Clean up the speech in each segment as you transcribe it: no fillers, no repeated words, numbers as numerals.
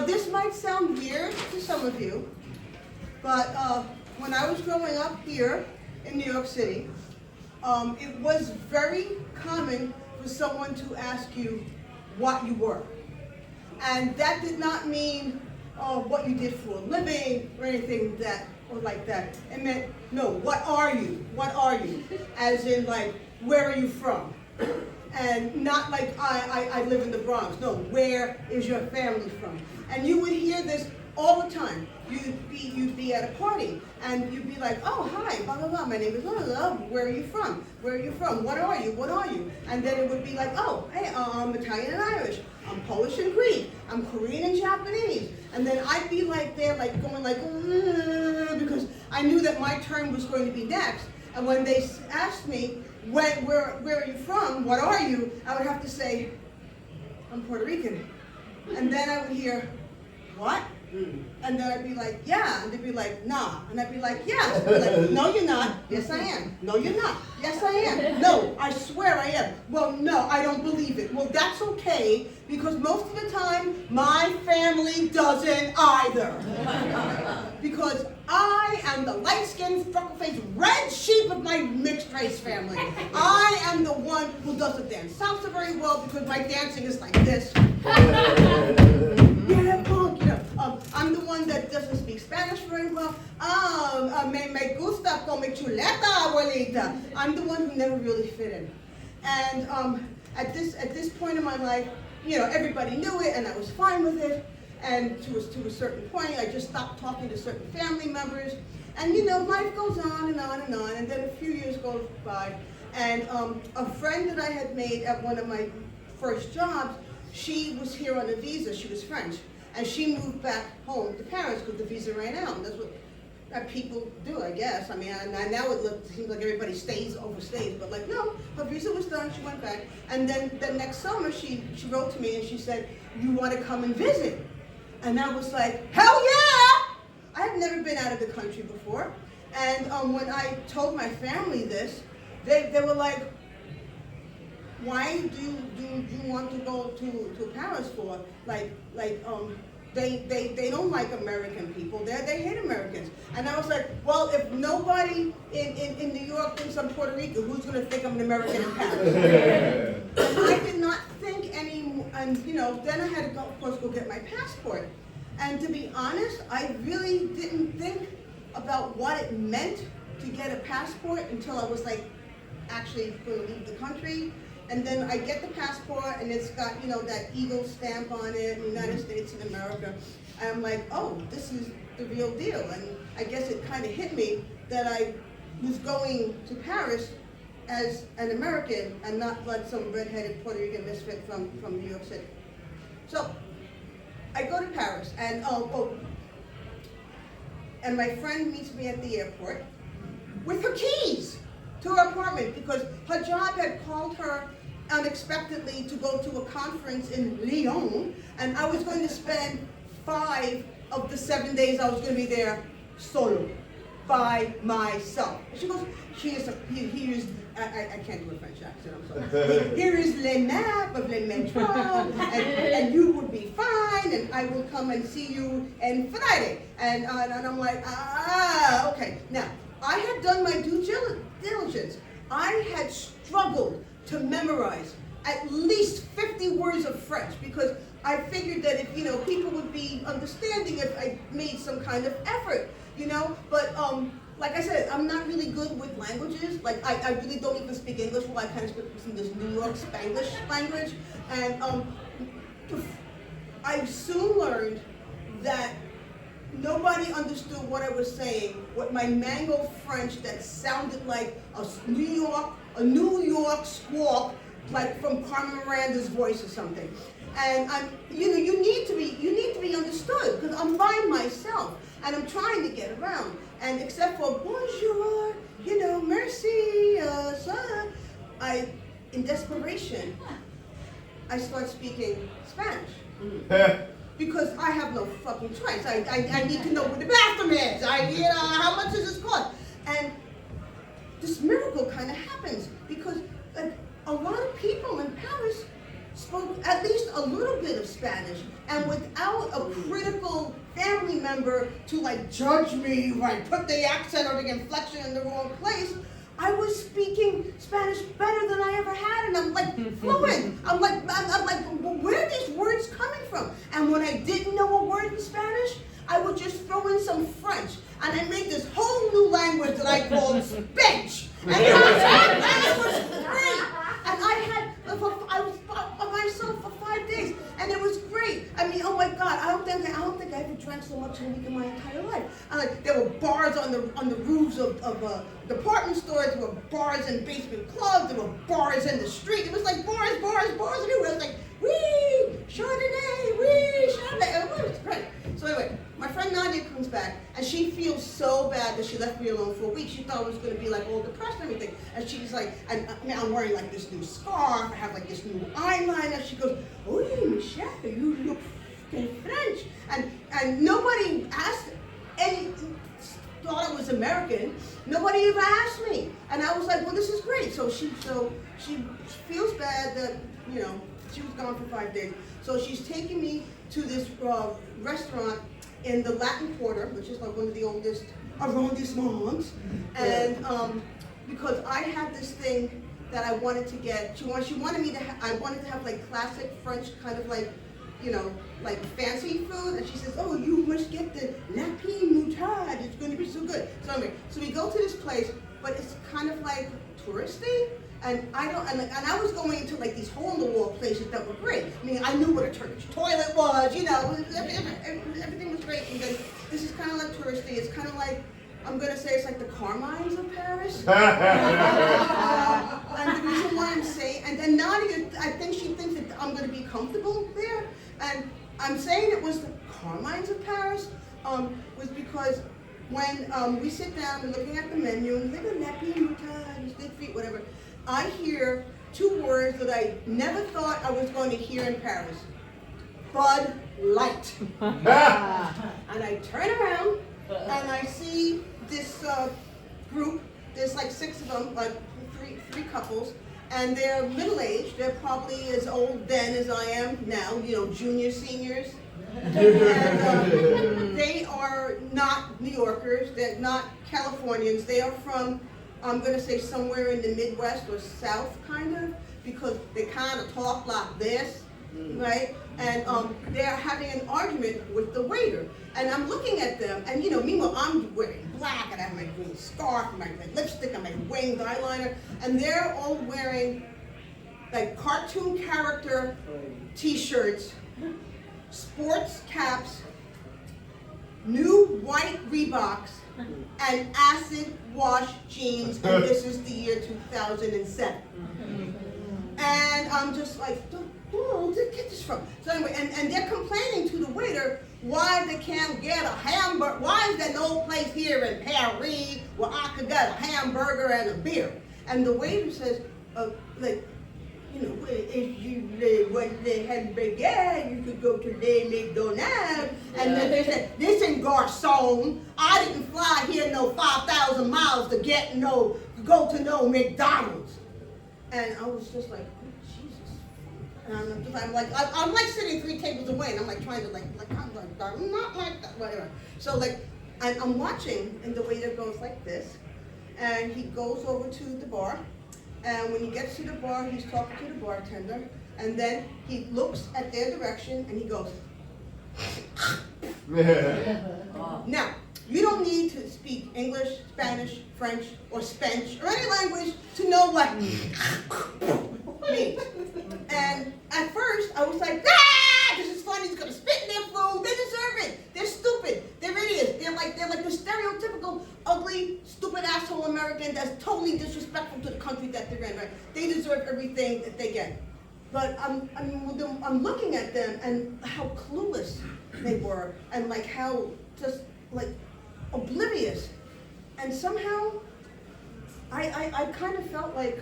this might sound weird to some of you, but when I was growing up here in New York City, it was very common for someone to ask you what you were. And that did not mean what you did for a living or anything like that. It meant, no, what are you? What are you? As in, like, where are you from? And not like, I live in the Bronx. No, where is your family from? And you would hear this all the time. You'd be at a party, and you'd be like, oh, hi, blah, blah, blah, my name is blah, blah, blah, where are you from? Where are you from? What are you? What are you? And then it would be like, oh, hey, I'm Italian and Irish. I'm Polish and Greek. I'm Korean and Japanese. And then I'd be like there, like going like, because I knew that my turn was going to be next. And when they asked me, where are you from? What are you? I would have to say, I'm Puerto Rican. And then I would hear, what? And then I'd be like, yeah. And they'd be like, nah. And I'd be like, yes. They'd be like, no, you're not. Yes, I am. No, you're not. Yes, I am. No, I swear I am. Well, no, I don't believe it. Well, that's okay, because most of the time, my family doesn't either. Because I am the light-skinned, freckle-faced, red sheep of my mixed-race family. I am the one who doesn't dance salsa very well, because my dancing is like this. Yeah, punk, you know. I'm the one that doesn't speak Spanish very well. Me gusta come chuleta, abuelita. I'm the one who never really fit in. And at this point in my life, you know, everybody knew it, and I was fine with it. And to a certain point, I just stopped talking to certain family members. And you know, life goes on and on and on. And then a few years go by, and a friend that I had made at one of my first jobs, she was here on a visa. She was French. And she moved back home to Paris because the visa ran out. And that's what people do, I guess. I mean, now it seems like everybody overstays. But like, no, her visa was done. She went back. And then the next summer, she wrote to me and she said, you want to come and visit? And I was like, hell yeah! I had never been out of the country before. And when I told my family this, they were like, why do you want to go to Paris for? They don't like American people. They hate Americans. And I was like, well, if nobody in New York thinks I'm Puerto Rican, who's going to think I'm an American in Paris? And I did not think any, and you know, then I had to go, of course, go get my passport. And to be honest, I really didn't think about what it meant to get a passport until I was like actually going to leave the country. And then I get the passport, and it's got, you know, that eagle stamp on it, United States of America. And I'm like, oh, this is the real deal. And I guess it kind of hit me that I was going to Paris as an American and not like some redheaded Puerto Rican misfit from New York City. So I go to Paris, and and my friend meets me at the airport with her keys to her apartment, because her job had called her unexpectedly to go to a conference in Lyon, and I was going to spend 5 of the 7 days I was going to be there solo, by myself. And she goes, here's, I can't do a French accent, I'm sorry. Here is le map of le metro, and you would be fine, and I will come and see you on Friday. And I'm like, okay. Now, I had done my due diligence. I had struggled to memorize at least 50 words of French, because I figured that if, you know, people would be understanding if I made some kind of effort, you know. But like I said, I'm not really good with languages. Like I really don't even speak English. Well, I kind of speak some this New York Spanglish language, and I soon learned that nobody understood what I was saying with my mangled French that sounded like a New York squawk, like from Carmen Miranda's voice or something. And you know, you need to be understood, because I'm by myself and I'm trying to get around. And except for bonjour, you know, merci, ça, in desperation, I start speaking Spanish. Because I have no fucking choice. I need to know where the bathroom is. You know, how much does this cost? And this miracle kind of happens, because like, a lot of people in Paris spoke at least a little bit of Spanish. And without a critical family member to like judge me, like put the accent or the inflection in the wrong place, I was speaking Spanish better than I ever had, and I'm like fluent. I'm like, well, where are these words coming from? And when I didn't know a word in Spanish, I would just throw in some French, and I made this whole new language that I called Spanish. And it was great. And I was by myself for 5 days, and it was great. I mean, oh my God, I don't think I ever drank so much in a week in my entire life. And like, there were bars on the roofs of department stores. There were bars in basement clubs. There were bars in the street. It was like bars everywhere. It was like, wee, Chardonnay, wee, Chardonnay. It was great. So anyway, my friend Nadia comes back, and she feels so bad that she left me alone for a week. She thought I was going to be like all depressed and everything. And she's like, and I'm wearing like this new scarf. I have like this new eyeliner. She goes, oh, Michele, you look fucking French. And nobody asked any, thought I was American. Nobody even asked me. And I was like, well, this is great. So she feels bad that, you know, she was gone for 5 days. So she's taking me to this restaurant in the Latin Quarter, which is like one of the oldest arrondissements. And because I had this thing that I wanted to get, she wanted me to, I wanted to have like classic French kind of like, you know, like fancy food. And she says, oh, you must get the lapis moutarde. It's going to be so good. So anyway, so we go to this place, but it's kind of like touristy. And I was going to like these hole-in-the-wall places that were great. I mean, I knew what a Turkish toilet was, you know, everything was great. And then this is kind of like touristy. It's kind of like, I'm going to say it's like the Carmines of Paris. And the reason why I'm saying, and then Nadia, I think she thinks that I'm going to be comfortable there. And I'm saying it was the Carmines of Paris, was because when we sit down and looking at the menu, and they go lapis moutarde, steak feet, whatever, I hear two words that I never thought I was going to hear in Paris. Bud Light. And I turn around and I see this group. There's like 6 of them, like three couples, and they're middle-aged. They're probably as old then as I am now, you know, junior, seniors. And they are not New Yorkers. They're not Californians. They are from, I'm going to say, somewhere in the Midwest or South, kind of, because they kind of talk like this, right? And they're having an argument with the waiter. And I'm looking at them, and you know, meanwhile, I'm wearing black, and I have my green scarf, and my lipstick, and my winged eyeliner, and they're all wearing like cartoon character t-shirts, sports caps, new white Reeboks, and acid wash jeans, and this is the year 2007. And I'm just like, where did they get this from? So anyway, and they're complaining to the waiter why they can't get a hamburger. Why is there no place here in Paris where I could get a hamburger and a beer? And the waiter says, like, you know, if you want the hamburger, you could go to Le McDonald's. And then they said, listen, garçon, I didn't fly here no 5,000 miles to go to no McDonald's. And I was just like, oh, Jesus. And I'm like sitting 3 tables away, and I'm like trying to I'm not like that, whatever. So like, and I'm watching, and the waiter goes like this, and he goes over to the bar, and when he gets to the bar, he's talking to the bartender, and then he looks at their direction, and he goes, Now, you don't need to speak English, Spanish, French, or Spench, or any language to know what means. And at first, I was like, this is funny, he's gonna spit in their food, they deserve it, they're stupid, they're idiots, they're like the stereotypical, ugly, stupid asshole American that's totally disrespectful to the country that they're in, right? They deserve everything that they get. But I'm looking at them and how clueless they were, and like how just like oblivious. And somehow I kind of felt like,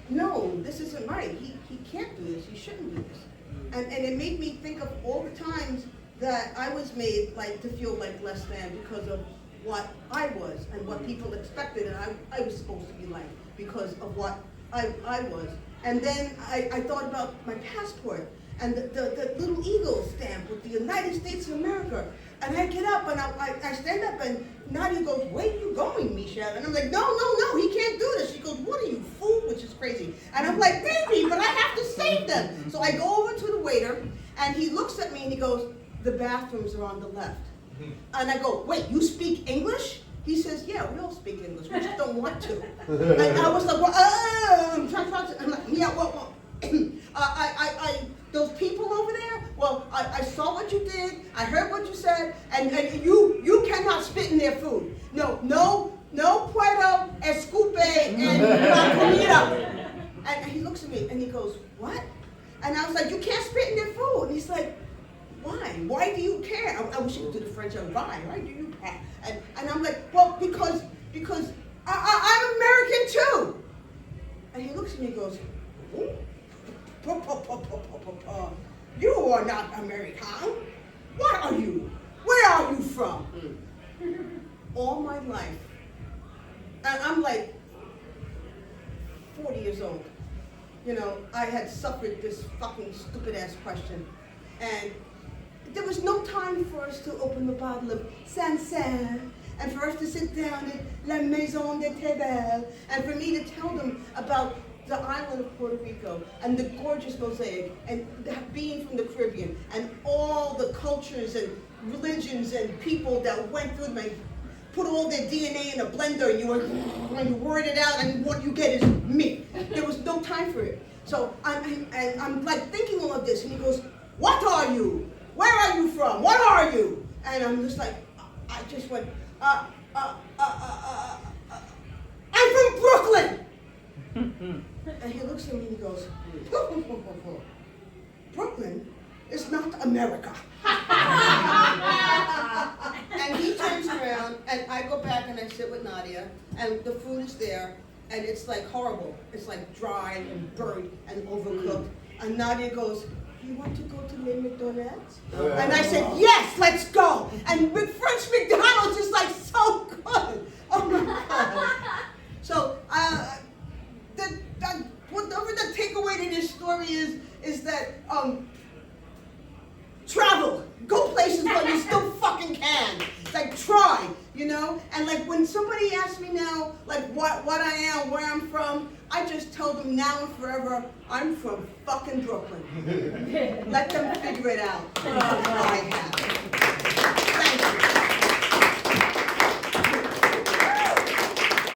no, this isn't right. He can't do this. He shouldn't do this. And it made me think of all the times that I was made like to feel like less than because of what I was and what people expected and I was supposed to be like because of what I was. And then I thought about my passport, and the little eagle stamp with the United States of America. And I get up and I stand up and Nadia goes, "Where are you going, Michele?" And I'm like, no, he can't do this. She goes, "What are you, fool?" Which is crazy. And I'm like, "Baby, but I have to save them." So I go over to the waiter and he looks at me and he goes, "The bathrooms are on the left." And I go, "Wait, you speak English?" He says, "Yeah, we all speak English. We just don't want to." And I was like, "Well, I'm like, yeah, well, those people over there, well, I saw what you did, I heard what you said, and you cannot spit in their food. No puedo escupe en la comida." And he looks at me and he goes, "What?" And I was like, "You can't spit in their food." And he's like, "Why? Why do you care?" I wish you could do the French on why do you care? And I'm like, "Well, because I'm American too." And he looks at me and goes, "You are not American. What are you? Where are you from?" All my life, and I'm like 40 years old, I had suffered this fucking stupid ass question. And there was no time for us to open the bottle of Sancerre and for us to sit down at La Maison de Tebel and for me to tell them about the island of Puerto Rico and the gorgeous mosaic and being from the Caribbean and all the cultures and religions and people that went through them, put all their DNA in a blender and you word it out and what you get is me. There was no time for it. So I'm like thinking all of this and he goes, "What are you? Where are you from? What are you?" And I'm just like, I just went, I'm from Brooklyn. And he looks at me and he goes, "Brooklyn is not America." And he turns around and I go back and I sit with Nadia and the food is there and it's like horrible. It's like dry and burnt and overcooked. And Nadia goes, "You want to go to Les McDonald's?" And I said, "Yes, let's go." And French McDonald's is like so good. Oh my God. So, whatever the takeaway to this story is that travel, go places where you still fucking can. Like try, And like when somebody asks me now, like what I am, where I'm from, I just tell them now and forever, I'm from fucking Brooklyn. Let them figure it out. I have.